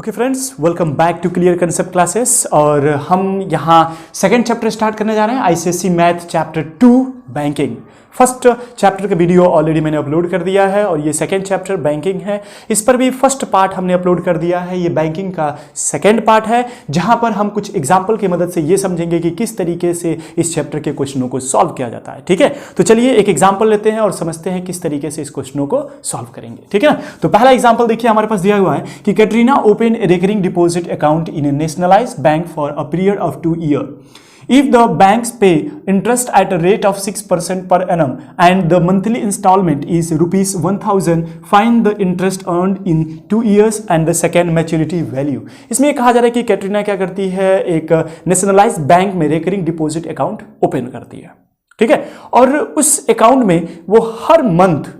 Okay friends, welcome back to clear concept classes. और हम यहाँ सेकेंड चैप्टर स्टार्ट करने जा रहे हैं, ICSE math chapter 2 banking. First chapter का वीडियो ऑलरेडी मैंने अपलोड कर दिया है और ये सेकेंड चैप्टर बैंकिंग है। इस पर भी फर्स्ट पार्ट हमने अपलोड कर दिया है। ये बैंकिंग का सेकेंड पार्ट है, जहाँ पर हम कुछ एग्जाम्पल की मदद से ये समझेंगे कि किस तरीके से इस चैप्टर के क्वेश्चनों को सॉल्व किया जाता है। ठीक है, तो चलिए एक एग्जाम्पल लेते हैं और समझते हैं किस तरीके से इस क्वेश्चनों को सॉल्व करेंगे। ठीक है ना, तो पहला एग्जाम्पल देखिए, हमारे पास दिया हुआ है कि Katrina open A recurring deposit account in A nationalised bank for a period of 2 years. If the banks pay interest at a rate of 6% per annum and the monthly installment is rupees 1000, find the interest earned in 2 years and the second maturity value. इसमें ये कहा जा रहा है कि कैटरीना क्या करती है, एक नेशनलाइज्ड बैंक में रिकरिंग डिपॉजिट अकाउंट ओपन करती है। ठीक है, और उस अकाउंट में वो हर मंथ,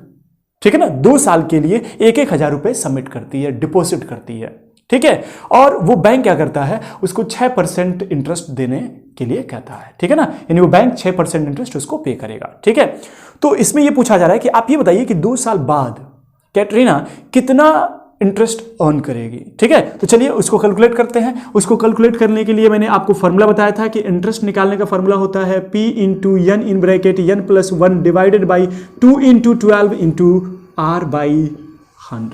ठीक है ना, 2 साल के लिए 1,000 रुपए सबमिट करती है, डिपॉजिट करती है। ठीक है, और वो बैंक क्या करता है, उसको 6% इंटरेस्ट देने के लिए कहता है। ठीक है ना, यानी वो बैंक 6% इंटरेस्ट उसको पे करेगा। ठीक है, तो इसमें ये पूछा जा रहा है कि आप ये बताइए कि 2 साल बाद कैटरीना कितना इंटरेस्ट अर्न करेगी। ठीक है, तो चलिए उसको कैलकुलेट करते हैं। उसको कैलकुलेट करने के लिए मैंने आपको फॉर्मूला बताया था कि इंटरेस्ट निकालने का फॉर्मूला होता है P into n in bracket n+1 divided by 2 into 12 into R/100।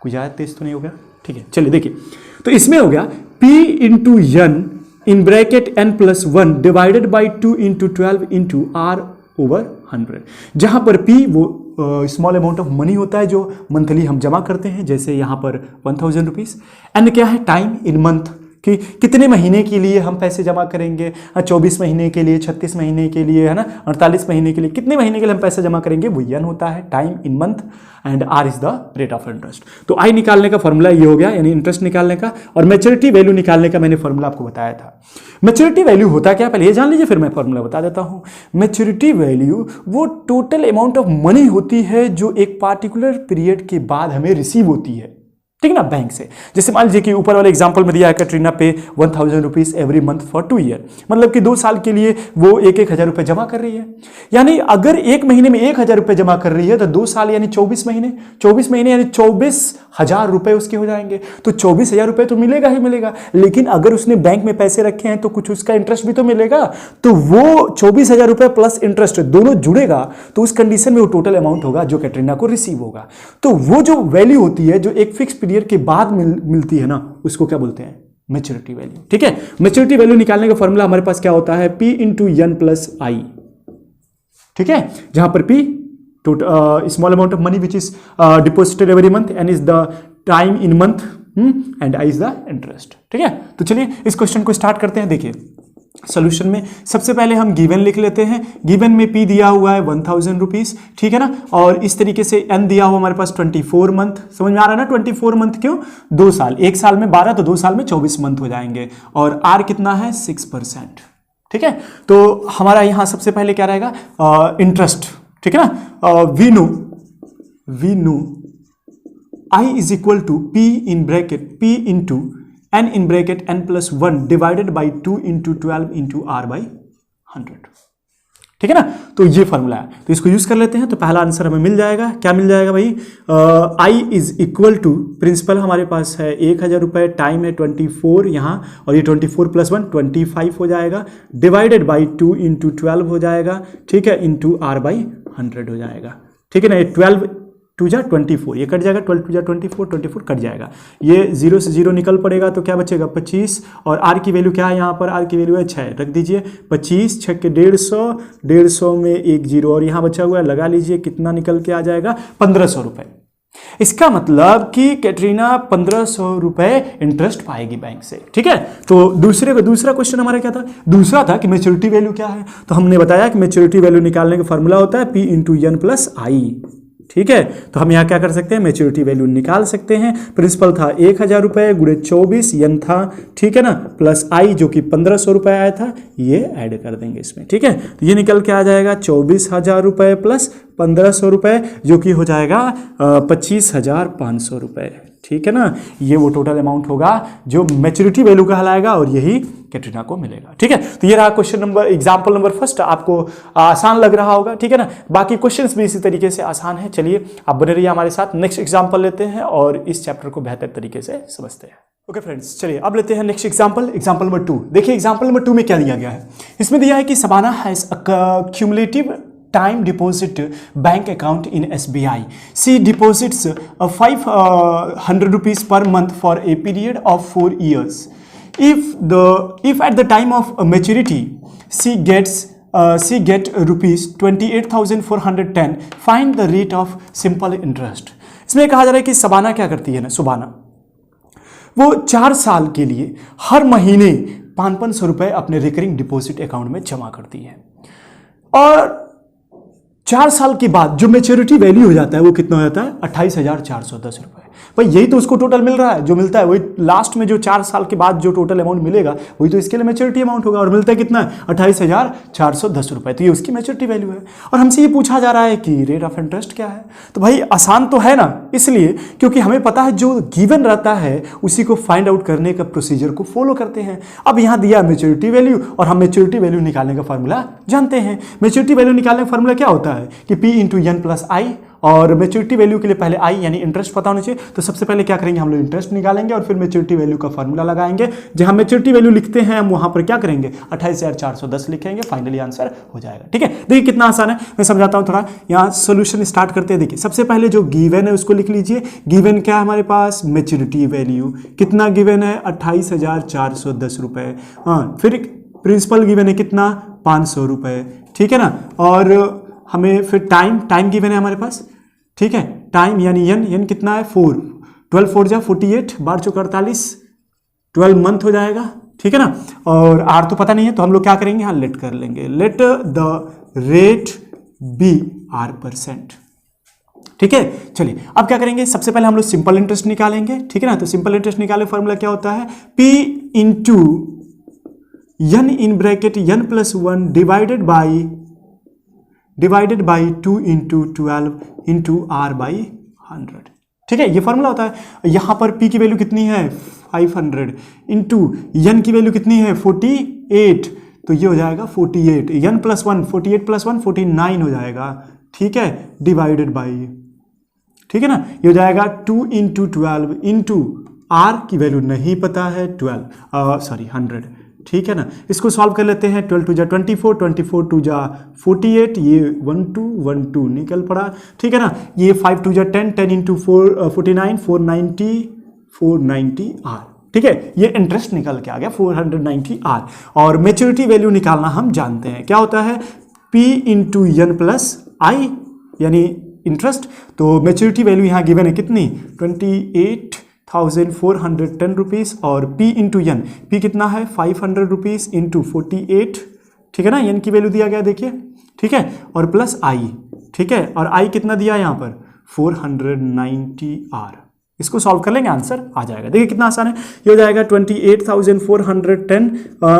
कोई ज़्यादा तेज तो नहीं हो गया? ठीक है, चलिए देखिए, तो इसमें हो गया P into n in bracket n+1 divided by 2 into 12 into R/100, जहां पर P वो स्मॉल अमाउंट ऑफ मनी होता है जो मंथली हम जमा करते हैं, जैसे यहां पर 1000 रुपीज। एंड क्या है, टाइम इन मंथ, कि कितने महीने के लिए हम पैसे जमा करेंगे, 24 महीने के लिए, 36 महीने के लिए, है ना, 48 महीने के लिए, कितने महीने के लिए हम पैसे जमा करेंगे, वो एन होता है, time in month, and R is the rate of interest. तो आई निकालने का फॉर्मूला ये हो गया, यानी इंटरेस्ट निकालने का। और मैच्योरिटी वैल्यू निकालने का मैंने फॉर्मूला आपको बताया था। मैच्योरिटी वैल्यू होता क्या, पहले ये जान लीजिए, फिर मैं फॉर्मूला बता देता हूं। मैच्योरिटी वैल्यू वो टोटल अमाउंट ऑफ मनी होती है जो एक पार्टिकुलर पीरियड के बाद हमें रिसीव होती है, ठीक है ना, बैंक से। जैसे मान लीजिए कि ऊपर वाले एग्जांपल में दिया है कैटरीना पे 1000 rupees every month for 2 years, मतलब कि 2 साल के लिए वो 1,000 रुपए जमा कर रही है। यानी अगर एक महीने में 1,000 रुपए जमा कर रही है तो 2 साल यानी 24 महीने, 24 महीने यानी 24,000 रुपए उसके हो जाएंगे। तो 24,000 रुपए तो मिलेगा ही मिलेगा, लेकिन अगर उसने बैंक में पैसे रखे हैं तो कुछ उसका इंटरेस्ट भी तो मिलेगा। तो वो 24,000 रुपए प्लस इंटरेस्ट दोनों जुड़ेगा, तो उस कंडीशन में वो टोटल अमाउंट होगा जो कैटरीना को रिसीव होगा। तो वो जो वैल्यू होती है जो एक फिक्स पीरियड के बाद मिलती है ना, उसको क्या बोलते हैं, मैच्योरिटी वैल्यू। ठीक है, मैच्योरिटी वैल्यू निकालने का फॉर्मूला हमारे पास क्या होता है, P into n plus I. ठीक है, जहां पर P small amount of money which is deposited every month, n is the time in month, and I is the interest. ठीक है, तो चलिए इस क्वेश्चन को स्टार्ट करते हैं। देखिए सॉल्यूशन में सबसे पहले हम गिवन लिख लेते हैं। गिवन में P दिया हुआ है 1000 रुपीज, ठीक है ना, और इस तरीके से N दिया हुआ हमारे पास 24 मंथ। समझ में आ रहा है ना, 24 मंथ क्यों, 2 साल, एक साल में 12 तो 2 साल में 24 मंथ हो जाएंगे। और R कितना है, 6%। ठीक है, तो हमारा यहां सबसे पहले क्या रहेगा, इंटरेस्ट। ठीक है ना, we know I is equal to P in bracket P into n in bracket n+1 divided by 2 into 12 into R/100। ठीक है ना, तो ये फॉर्मूला है, तो इसको यूज कर लेते हैं। तो पहला आंसर हमें मिल जाएगा, क्या मिल जाएगा भाई, I is equal to, principal हमारे पास है 1,000 रुपए, टाइम है 24 यहाँ, और ये 24 + 1 25 हो जाएगा, डिवाइडेड बाई 2 इंटू 12 हो जाएगा, ठीक है, इंटू R/100 हो जाएगा। ठीक है ना, ये 12 2 जा 24, ये कट जाएगा, 12 2 जा 24, 24 कट जाएगा, ये 0 से 0 निकल पड़ेगा, तो क्या बचेगा 25। और R की वैल्यू क्या है, यहाँ पर R की वैल्यू है 6, रख दीजिए 25, 6 के 150, 150 में 1 0, और यहाँ बचा हुआ है, लगा लीजिए कितना निकल के आ जाएगा, 1500 रुपए। इसका मतलब कि कैटरीना 1500 रुपए इंटरेस्ट पाएगी बैंक से। ठीक है, तो दूसरा क्वेश्चन हमारा क्या था, दूसरा था कि मैच्योरिटी वैल्यू क्या है। तो हमने बताया कि मैच्योरिटी वैल्यू निकालने का फॉर्मूला होता है P into n plus I. ठीक है, तो हम यहाँ क्या कर सकते हैं, मैच्योरिटी वैल्यू निकाल सकते हैं। प्रिंसिपल था 1,000 रुपए गुणे 24 एन था, ठीक है ना, प्लस आई जो कि 1500 रुपए आया था, ये ऐड कर देंगे इसमें। ठीक है, तो ये निकल के आ जाएगा 24,000 रुपए प्लस 1500 रुपए, जो कि हो जाएगा 25,500 रुपए। ठीक है ना, ये वो टोटल अमाउंट होगा जो मैच्योरिटी वैल्यू कहलाएगा और यही कैटरीना को मिलेगा। ठीक है, तो ये रहा question number example number first. आपको आसान लग रहा होगा, ठीक है ना, बाकी क्वेश्चंस भी इसी तरीके से आसान है। चलिए आप बने रहिए हमारे साथ, नेक्स्ट एग्जांपल लेते हैं और इस चैप्टर को बेहतर तरीके से समझते हैं। ओके फ्रेंड्स, चलिए अब लेते हैं नेक्स्ट एग्जांपल, एग्जांपल नंबर 2। देखिए एग्जांपल नंबर 2 में क्या दिया गया है। इसमें दिया है कि Shabana has a cumulative time deposit bank account in SBI. She deposits 500 rupees per month for a period of 4 years. If at the time of maturity she get rupees 28,410, find the rate of simple interest. इसमें कहा जा रहा है कि शबाना क्या करती है ना, शबाना वो 4 साल के लिए हर महीने 500 रुपए अपने रिकरिंग डिपॉजिट अकाउंट में जमा करती है और 4 साल के बाद जो मैच्योरिटी वैल्यू हो जाता है वो कितना हो जाता है, 28,410 रुपए। भाई यही तो उसको टोटल मिल रहा है, जो मिलता है वही लास्ट में जो 4 साल के बाद जो टोटल अमाउंट मिलेगा वही तो इसके लिए मैच्योरिटी अमाउंट होगा और मिलता है कितना, 28,410 रुपए। तो ये उसकी मैच्योरिटी वैल्यू है और हमसे ये पूछा जा रहा है कि रेट ऑफ इंटरेस्ट क्या है। तो भाई आसान तो है ना, इसलिए क्योंकि हमें पता है जो गिवन रहता है उसी को फाइंड आउट करने का प्रोसीजर को फॉलो करते हैं। अब यहाँ दिया मैच्योरिटी वैल्यू और हम मैच्योरिटी वैल्यू निकालने का फॉर्मूला जानते हैं। मैच्योरिटी वैल्यू निकालने का फॉर्मूला क्या होता है कि P इंटू एन प्लस आई, और मैच्योरिटी वैल्यू के लिए पहले आई यानी इंटरेस्ट पता होना चाहिए। तो सबसे पहले क्या करेंगे, हम लोग इंटरेस्ट निकालेंगे और फिर मैच्योरिटी वैल्यू का फॉर्मूला लगाएंगे। जहां मैच्योरिटी वैल्यू लिखते हैं हम वहां पर क्या करेंगे, 28,410 लिखेंगे, फाइनली आंसर हो जाएगा। ठीक है, देखिए कितना आसान है, मैं समझाता हूं थोड़ा। यहाँ सोल्यूशन स्टार्ट करते हैं। देखिए सबसे पहले जो गिवन है उसको लिख लीजिए। गिवन क्या है हमारे पास, मैच्योरिटी वैल्यू कितना गिवन है, 28,410 रुपए। हाँ, फिर प्रिंसिपल गिवन है कितना, 500 रुपए। ठीक है ना, और हमें फिर टाइम गिवन है हमारे पास। ठीक है, टाइम यानी एन कितना है, 4, 12 4 जा 48, 12 चौक 48, 12 मंथ हो जाएगा। ठीक है ना, और आर तो पता नहीं है तो हम लोग क्या करेंगे, यहाँ लेट कर लेंगे, let the rate be R%। ठीक है, चलिए अब क्या करेंगे, सबसे पहले हम लोग सिंपल इंटरेस्ट निकालेंगे। ठीक है ना, तो सिंपल इंटरेस्ट निकाले फॉर्मूला क्या होता है, P into n in bracket n plus 1 divided by 2 into 12 into R by 100। ठीक है, ये फॉर्मूला होता है। यहां पर P की वैल्यू कितनी है, 500 इंटू n की वैल्यू कितनी है, 48, तो ये हो जाएगा 48, n प्लस 1 48 प्लस 1 49 हो जाएगा। ठीक है, डिवाइडेड बाई, ठीक है ना, ये हो जाएगा 2 इंटू 12 इंटू R की वैल्यू नहीं पता है 100। ठीक है ना, इसको सॉल्व कर लेते हैं। 12 2 जा 24, 24 2 जा 48, ये 1 2 1 2 निकल पड़ा। ठीक है ना, ये 5 2 जा 10, 10 इंटू 49, 490 R। ठीक है, ये इंटरेस्ट निकल के आ गया 490 R। और मैच्योरिटी वैल्यू निकालना हम जानते हैं, क्या होता है, P इंटू एन प्लस आई यानी इंटरेस्ट। तो मैच्योरिटी वैल्यू यहाँ गिवन है कितनी, 28,410 रुपीज़, और P इंटू एन, P कितना है 500 रुपीज़ इंटू 48। ठीक है ना, एन की वैल्यू दिया गया देखिए। ठीक है, और प्लस आई। ठीक है, और आई कितना दिया है यहाँ पर 490 R। इसको सॉल्व कर लेंगे, आंसर आ जाएगा। देखिए कितना आसान है, ये हो जाएगा 28,410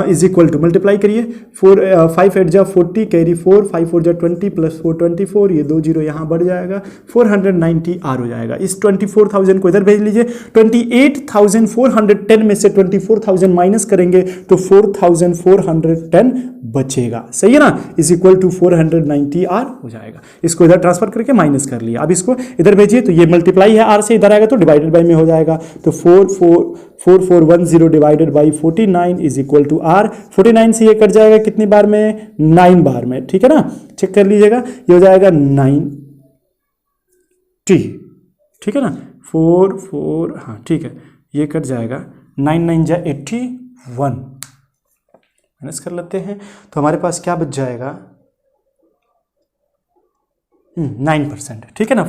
इज इक्वल टू, मल्टीप्लाई करिए, 5 8 जा 40 कैरी 4, 5 4 जा 20 प्लस 4 24, ये 2 जीरो यहाँ बढ़ जाएगा, 490 R हो जाएगा। इस 24,000 को इधर भेज लीजिए। 28,410 में से 24,000 माइनस करेंगे तो 4,410 बचेगा, सही है ना, इज इक्वल टू 490 R हो जाएगा। इसको इधर ट्रांसफर करके माइनस कर लिया। अब इसको इधर भेजिए, तो ये मल्टीप्लाई है R से, इधर आएगा तो डिवाइडेड बाई में हो जाएगा। तो 4410 divided by 49 is equal to R। 49 से ये कट जाएगा कितनी बार में, 9 बार में। ठीक है ना, चेक कर लीजिएगा, ये हो जाएगा 90। ठीक है ना, 4 4, हाँ ठीक है, ये कट जाएगा, 9 9 जा 81, माइनस कर लेते हैं तो हमारे पास क्या बच जाएगा, 9%। ठीक है ना,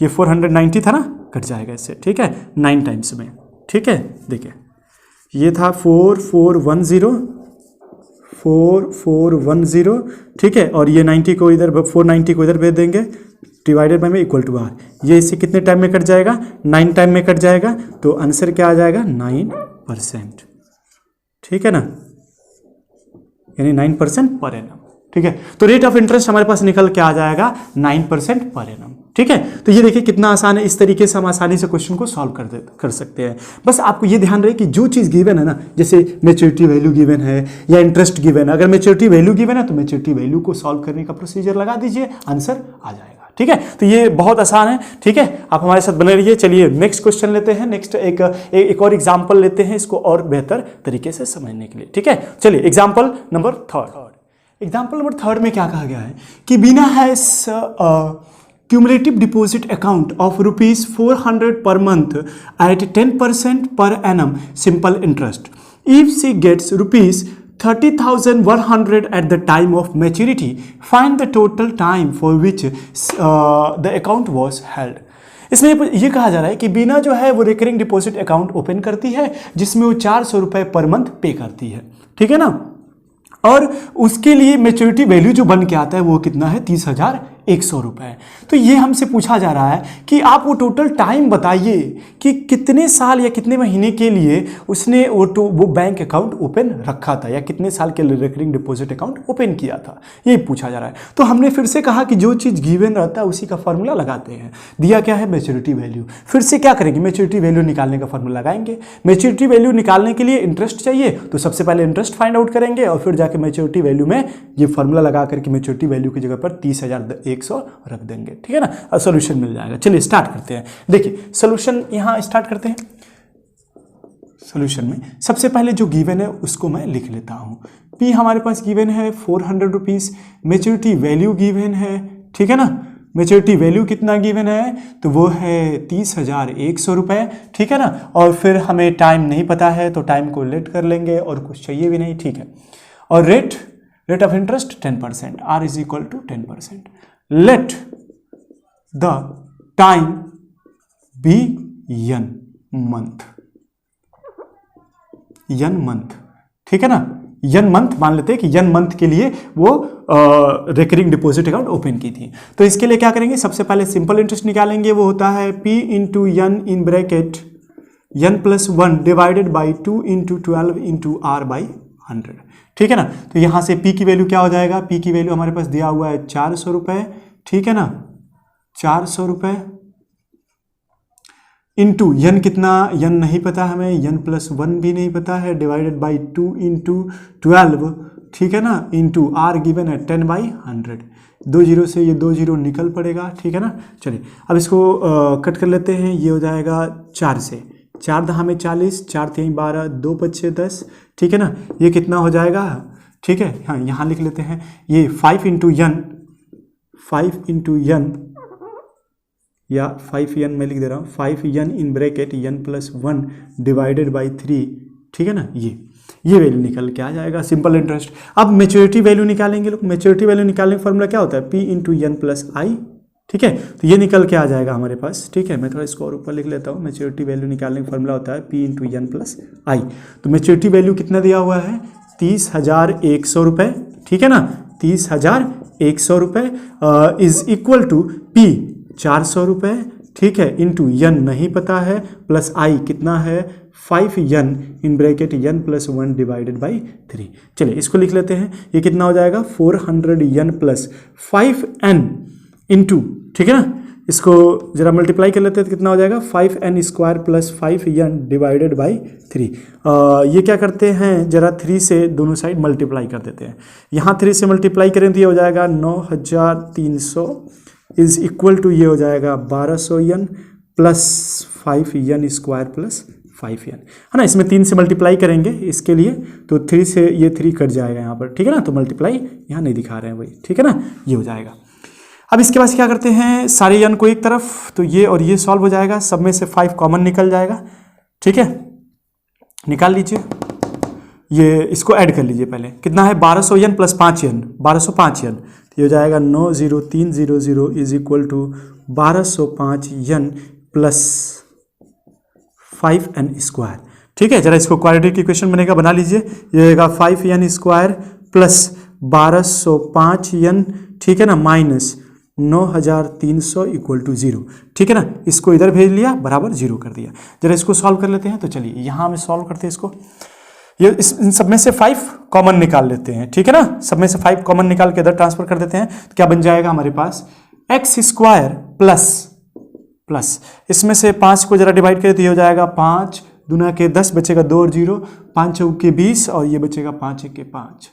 ये 490 था ना, कट जाएगा इससे। ठीक है, 9 टाइम्स में। ठीक है, देखिए ये था 4410। ठीक है, और ये 90 को इधर 490 को इधर भेज देंगे, डिवाइडेड बाई में इक्वल टू R। ये इससे कितने टाइम में कट जाएगा, 9 टाइम में कट जाएगा, तो आंसर क्या आ जाएगा, 9%। ठीक है ना, यानी 9% पर एनम। ठीक है, तो रेट ऑफ इंटरेस्ट हमारे पास निकल के आ जाएगा 9% पर एनम। ठीक है। तो ये देखिए कितना आसान है, इस तरीके से हम आसानी से क्वेश्चन को सॉल्व कर सकते हैं। बस आपको ये ध्यान रहे कि जो चीज़ गिवन है ना, जैसे मैच्योरिटी वैल्यू गिवन है या इंटरेस्ट गिवन है, अगर मैच्योरिटी वैल्यू गिवन है तो मैच्योरिटी वैल्यू को सॉल्व करने का प्रोसीजर लगा दीजिए, आंसर आ जाएगा। ठीक है, तो ये बहुत आसान है। ठीक है, आप हमारे साथ बने रहिए। चलिए नेक्स्ट क्वेश्चन लेते हैं। नेक्स्ट एक और एग्जाम्पल लेते हैं इसको और बेहतर तरीके से समझने के लिए। ठीक है, चलिए example number third. Example number third में क्या कहा गया है कि बीना has cumulative deposit account of rupees 400 per month at 10% per annum simple interest. If she gets rupees 30,100 at the time of maturity, find the total time for which the account was held. इसमें ये कहा जा रहा है कि बीना जो है वो रिकरिंग डिपॉजिट अकाउंट ओपन करती है जिसमें वो 400 रुपये पर मंथ पे करती है। ठीक है ना, और उसके लिए मैच्योरिटी वैल्यू जो बन के आता है वो कितना है, 30,100 रुपये। तो ये हमसे पूछा जा रहा है कि आप वो टोटल टाइम बताइए कि कितने साल या कितने महीने के लिए उसने वो बैंक अकाउंट ओपन रखा था या कितने साल के लिए रिकरिंग डिपॉजिट अकाउंट ओपन किया था, ये पूछा जा रहा है। तो हमने फिर से कहा कि जो चीज़ गिवन रहता है उसी का फॉर्मूला लगाते हैं। दिया क्या है, मैच्योरिटी वैल्यू। फिर से क्या करेंगे, मैच्योरिटी वैल्यू निकालने का फॉर्मूला लगाएंगे। मैच्योरिटी वैल्यू निकालने के लिए इंटरेस्ट चाहिए तो सबसे पहले इंटरेस्ट फाइंड आउट करेंगे और फिर जाके मैच्योरिटी वैल्यू में ये फॉर्मूला लगा करके मैच्योरिटी वैल्यू की जगह पर 30,100 रख देंगे। ठीक है ना, और सोल्यूशन मिल जाएगा। चलिए स्टार्ट करते हैं। देखिए सोल्यूशन यहाँ स्टार्ट करते हैं। सोल्यूशन में सबसे पहले जो गिवन है उसको मैं लिख लेता हूँ। पी हमारे पास गिवन है 400 रुपीज़, मैच्योरिटी वैल्यू गिवन है। ठीक है ना, मैच्योरिटी वैल्यू कितना गिवन है तो वो है 30,100 रुपये। ठीक है ना, और फिर हमें टाइम नहीं पता है तो टाइम को लेट कर लेंगे और कुछ चाहिए भी नहीं। ठीक है, और rate of interest 10%, R is equal to 10%। Let the time be n month, n month. ठीक है ना, यन मंथ मान लेते हैं कि यन मंथ के लिए वो रिकरिंग डिपॉजिट अकाउंट ओपन की थी। तो इसके लिए क्या करेंगे, सबसे पहले सिंपल इंटरेस्ट निकालेंगे। वो होता है P into N in bracket N plus 1 divided by 2 into 12 into R by 100। ठीक है ना, तो यहाँ से P की वैल्यू क्या हो जाएगा, P की वैल्यू हमारे पास दिया हुआ है 400 रुपये। ठीक है ना, 400 रुपये इंटू यन कितना, यन नहीं पता हमें, यन प्लस 1 भी नहीं पता है, डिवाइडेड बाई 2 इंटू 12। ठीक है ना, इंटू R गिवन है 10/100। 2 जीरो से ये 2 जीरो निकल पड़ेगा। ठीक है ना, चलिए अब इसको कट कर लेते हैं। ये हो जाएगा 4 से, 4 दहा में 40, 4 3 12, 2 5 10। ठीक है ना, ये कितना हो जाएगा। ठीक है, हाँ यहाँ लिख लेते हैं। ये 5 इंटू यन, 5 इंटू यन या 5 यन मैं लिख दे रहा हूँ, 5 N in bracket N plus 1 divided by 3। ठीक है ना, ये वैल्यू निकल के आ जाएगा, सिंपल इंटरेस्ट। अब मैच्योरिटी वैल्यू निकालेंगे लोग। मैच्योरिटी वैल्यू निकालने का फॉर्मूला क्या होता है, P into N plus I. ठीक है, तो ये निकल के आ जाएगा हमारे पास। ठीक है, मैं थोड़ा इसको और ऊपर लिख लेता हूँ। मैच्योरिटी वैल्यू निकालने का फॉर्मूला होता है P इंटू यन प्लस आई। तो मैच्योरिटी वैल्यू कितना दिया हुआ है, 30,100 रुपये। ठीक है ना, 30,100 रुपये इज इक्वल टू P 400 रुपये। ठीक है, इंटू यन नहीं पता है, प्लस आई कितना है 5 N in bracket N plus 1 divided by 3। चलिए इसको लिख लेते हैं। ये कितना हो जाएगा, 400 यन प्लस 5n इंटू, ठीक है ना, इसको जरा मल्टीप्लाई कर लेते हैं तो कितना हो जाएगा, 5n square plus 5n divided by 3। ये क्या करते हैं, जरा 3 से दोनों साइड मल्टीप्लाई कर देते हैं। यहाँ 3 से मल्टीप्लाई करें तो ये हो जाएगा 9,300 इज इक्वल टू ये हो जाएगा 1200n plus 5n square plus 5n, है ना। इसमें 3 से मल्टीप्लाई करेंगे इसके लिए तो 3 से ये 3 कट जाएगा यहाँ पर। ठीक है ना, तो मल्टीप्लाई यहाँ नहीं दिखा रहे हैं वही। ठीक है ना, ये हो जाएगा। अब इसके बाद क्या करते हैं, सारे यन को एक तरफ, तो ये और ये सॉल्व हो जाएगा। सब में से 5 कॉमन निकल जाएगा। ठीक है, निकाल लीजिए। ये इसको ऐड कर लीजिए पहले, कितना है 1200 यन प्लस 5 यन, 1205 यन। ये हो जाएगा 90300 is equal to 1205 n plus 5n square. ठीक है, जरा इसको क्वाड्रेटिक इक्वेशन बनेगा, बना लीजिए। ये होगा 5n स्क्वायर प्लस 1205 यन, ठीक है ना, माइनस 9,300 इक्वल टू 0। ठीक है ना, इसको इधर भेज लिया, बराबर 0 कर दिया। जरा इसको सॉल्व कर लेते हैं। तो चलिए यहाँ हम सॉल्व करते हैं इसको। ये इन सब में से 5 कॉमन निकाल लेते हैं। ठीक है ना, सब में से 5 कॉमन निकाल के इधर ट्रांसफर कर देते हैं। तो क्या बन जाएगा हमारे पास, एक्स स्क्वायर प्लस इसमें से 5 को जरा डिवाइड करें तो ये हो जाएगा 5 दूना के 10, बचेगा 2 और 0, 5 चौक के 20 और ये बचेगा 5 एक के 5,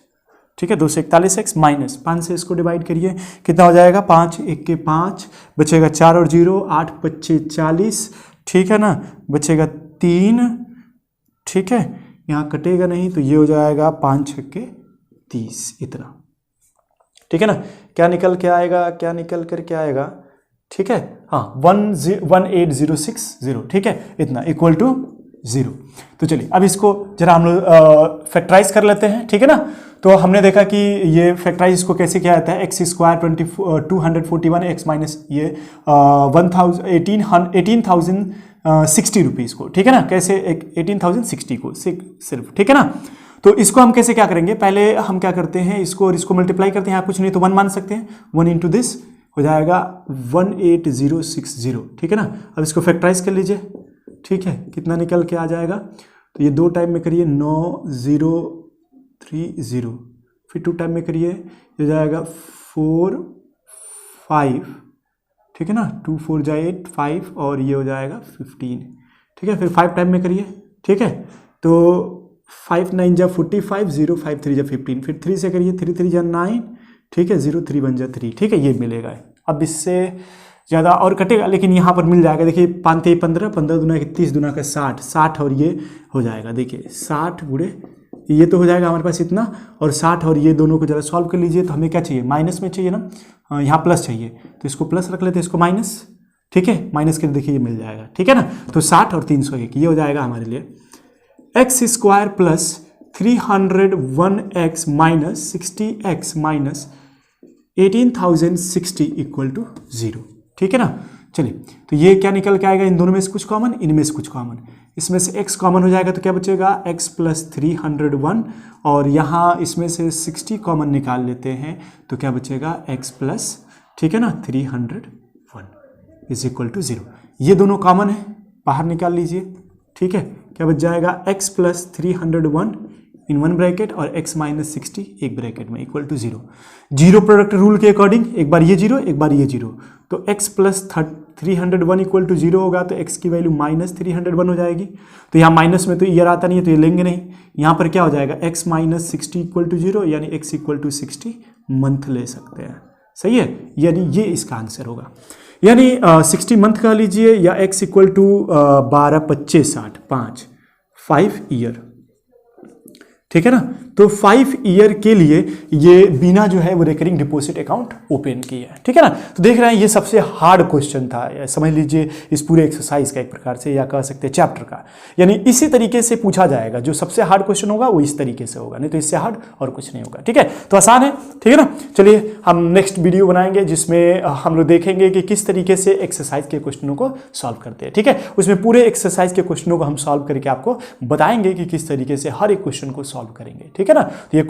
ठीक है, 2 से 41 एक्स माइनस 5 से इसको डिवाइड करिए, कितना हो जाएगा 5 एक के 5, बचेगा 4 और 0, 8 25 40, ठीक है ना, बचेगा 3, ठीक है, यहाँ कटेगा नहीं तो ये हो जाएगा 5 छक्के के 30, इतना, ठीक है ना। क्या निकल के आएगा, क्या निकल कर के आएगा, ठीक है, हाँ 18060, ठीक है, इतना इक्वल टू 0। तो चलिए अब इसको जरा हम लोग फैक्टराइज कर लेते हैं, ठीक है ना। तो हमने देखा कि ये फैक्टराइज इसको कैसे किया जाता है, एक्स स्क्वायर 241 एक्स माइनस ये 18,060 रुपीज़ को, ठीक है ना, कैसे 18,060 को सिर्फ, ठीक है ना। तो इसको हम कैसे क्या करेंगे, पहले हम क्या करते हैं, इसको और इसको मल्टीप्लाई करते हैं, यहाँ कुछ नहीं तो 1 मान सकते हैं, 1 इंटू दिस हो जाएगा 18060, ठीक है ना। अब इसको फैक्टराइज कर लीजिए, ठीक है, कितना निकल के आ जाएगा, तो ये 2 टाइम में करिए 9030, फिर 2 टाइम में करिए ये जाएगा 4 5, ठीक है ना, 2 4 जाए 8 5 और ये हो जाएगा 15, ठीक है, फिर 5 टाइम में करिए, ठीक है, तो 5 9 जा 45, 0 5 3 जा 15, फिर 3 से करिए, 3 3 जा 9, ठीक है, 0 3 1 जा 3, ठीक है, ये मिलेगा। अब इससे ज़्यादा और कटेगा लेकिन यहाँ पर मिल जाएगा, देखिए 5 3 15, 15 दूना के 30, दूना का 60, 60 और ये हो जाएगा, देखिए 60 गुणे ये तो हो जाएगा हमारे पास इतना, और 60 और ये दोनों को जरा सॉल्व कर लीजिए, तो हमें क्या चाहिए, माइनस में चाहिए ना, यहाँ प्लस चाहिए, तो इसको प्लस रख लेते हैं, इसको माइनस, ठीक है, माइनस करके देखिए ये मिल जाएगा, ठीक है ना। तो 60 और 301 ये हो जाएगा हमारे लिए x square plus 301x minus 60x minus 18,060 equal to 0, ठीक है ना। चलिए तो ये क्या निकल के आएगा, इन दोनों में से कुछ कॉमन, इनमें से कुछ कॉमन, इसमें से x कॉमन हो जाएगा तो क्या बचेगा x प्लस 301, और यहाँ इसमें से 60 कॉमन निकाल लेते हैं तो क्या बचेगा x प्लस, ठीक है ना, 301 इज इक्वल टू 0। ये दोनों कॉमन है, बाहर निकाल लीजिए, ठीक है, क्या बच जाएगा x प्लस 301 इन 1 ब्रैकेट और x माइनस 60 एक ब्रैकेट में equal to 0। Zero product rule के अकॉर्डिंग एक बार ये 0 एक बार ये 0, तो x प्लस 301 इक्वल टू 0 होगा तो x की वैल्यू माइनस 301 हो जाएगी। तो यहाँ माइनस में तो ईयर आता नहीं है तो ये लेंगे नहीं, यहाँ पर क्या हो जाएगा x माइनस 60 इक्वल टू 0, यानी x इक्वल टू 60 मंथ ले सकते हैं, सही है, यानी ये इसका आंसर होगा, यानी 60 मंथ का लीजिए या x इक्वल टू 12 25 60 5 ईयर, ठीक है ना। तो 5 ईयर के लिए ये बिना जो है वो रिकरिंग डिपॉजिट अकाउंट ओपन किया है, ठीक है ना। तो देख रहे हैं ये सबसे हार्ड क्वेश्चन था, समझ लीजिए इस पूरे एक्सरसाइज का एक प्रकार से, या कह सकते हैं चैप्टर का, यानी इसी तरीके से पूछा जाएगा, जो सबसे हार्ड क्वेश्चन होगा वो इस तरीके से होगा, नहीं तो इससे हार्ड और कुछ नहीं होगा, ठीक है। तो आसान है, ठीक है ना। चलिए हम नेक्स्ट वीडियो बनाएंगे जिसमें हम लोग देखेंगे कि किस तरीके से एक्सरसाइज के क्वेश्चनों को सॉल्व करते हैं, ठीक है। उसमें पूरे एक्सरसाइज के क्वेश्चनों को हम सॉल्व करके आपको बताएंगे कि किस तरीके से हर एक क्वेश्चन को सॉल्व करेंगे, ठीक है ना। तो ये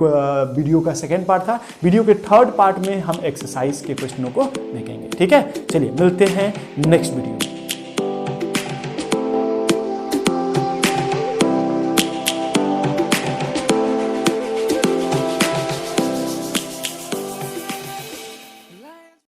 वीडियो का सेकेंड पार्ट था, वीडियो के थर्ड पार्ट में हम एक्सरसाइज के क्वेश्चनों को देखेंगे, ठीक है। चलिए मिलते हैं नेक्स्ट वीडियो में।